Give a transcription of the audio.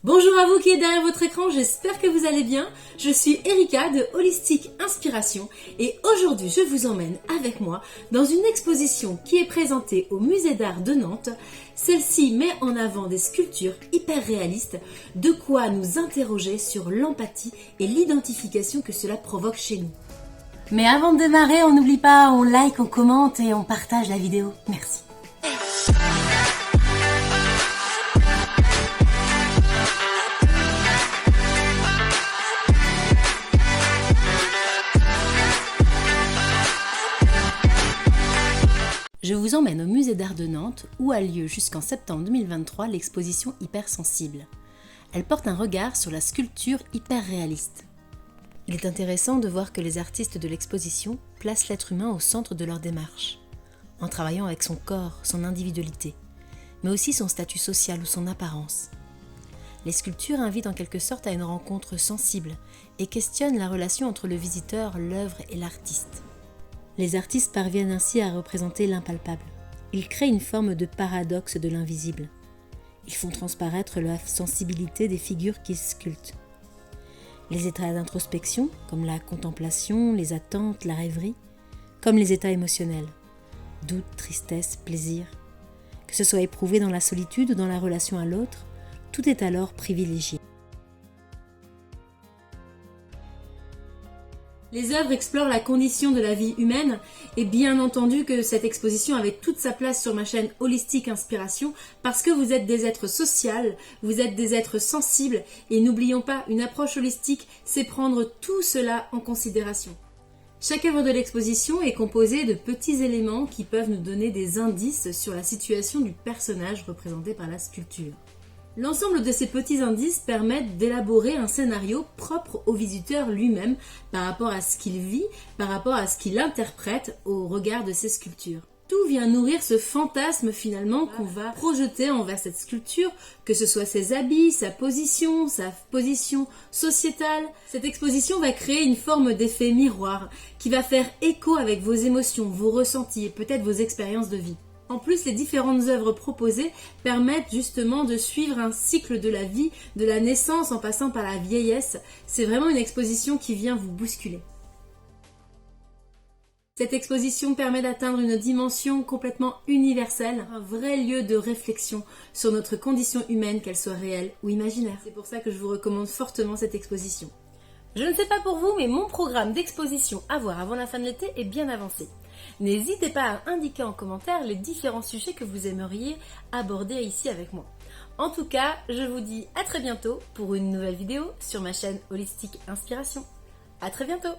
Bonjour à vous qui êtes derrière votre écran, j'espère que vous allez bien. Je suis Erika de Holistic Inspiration et aujourd'hui je vous emmène avec moi dans une exposition qui est présentée au Musée d'Art de Nantes. Celle-ci met en avant des sculptures hyper réalistes, de quoi nous interroger sur l'empathie et l'identification que cela provoque chez nous. Mais avant de démarrer, on n'oublie pas, on like, on commente et on partage la vidéo. Merci. Je vous emmène au Musée d'Art de Nantes où a lieu jusqu'en septembre 2023 l'exposition Hypersensible. Elle porte un regard sur la sculpture hyper réaliste. Il est intéressant de voir que les artistes de l'exposition placent l'être humain au centre de leur démarche, en travaillant avec son corps, son individualité, mais aussi son statut social ou son apparence. Les sculptures invitent en quelque sorte à une rencontre sensible et questionnent la relation entre le visiteur, l'œuvre et l'artiste. Les artistes parviennent ainsi à représenter l'impalpable. Ils créent une forme de paradoxe de l'invisible. Ils font transparaître la sensibilité des figures qu'ils sculptent. Les états d'introspection, comme la contemplation, les attentes, la rêverie, comme les états émotionnels, doute, tristesse, plaisir. Que ce soit éprouvé dans la solitude ou dans la relation à l'autre, tout est alors privilégié. Les œuvres explorent la condition de la vie humaine et bien entendu que cette exposition avait toute sa place sur ma chaîne Holistic Inspiration parce que vous êtes des êtres sociaux, vous êtes des êtres sensibles et n'oublions pas, une approche holistique, c'est prendre tout cela en considération. Chaque œuvre de l'exposition est composée de petits éléments qui peuvent nous donner des indices sur la situation du personnage représenté par la sculpture. L'ensemble de ces petits indices permettent d'élaborer un scénario propre au visiteur lui-même par rapport à ce qu'il vit, par rapport à ce qu'il interprète au regard de ces sculptures. Tout vient nourrir ce fantasme finalement qu'on va projeter envers cette sculpture, que ce soit ses habits, sa position sociétale. Cette exposition va créer une forme d'effet miroir qui va faire écho avec vos émotions, vos ressentis et peut-être vos expériences de vie. En plus, les différentes œuvres proposées permettent justement de suivre un cycle de la vie, de la naissance en passant par la vieillesse. C'est vraiment une exposition qui vient vous bousculer. Cette exposition permet d'atteindre une dimension complètement universelle, un vrai lieu de réflexion sur notre condition humaine, qu'elle soit réelle ou imaginaire. C'est pour ça que je vous recommande fortement cette exposition. Je ne sais pas pour vous, mais mon programme d'exposition à voir avant la fin de l'été est bien avancé. N'hésitez pas à indiquer en commentaire les différents sujets que vous aimeriez aborder ici avec moi. En tout cas, je vous dis à très bientôt pour une nouvelle vidéo sur ma chaîne Holistic Inspiration. À très bientôt!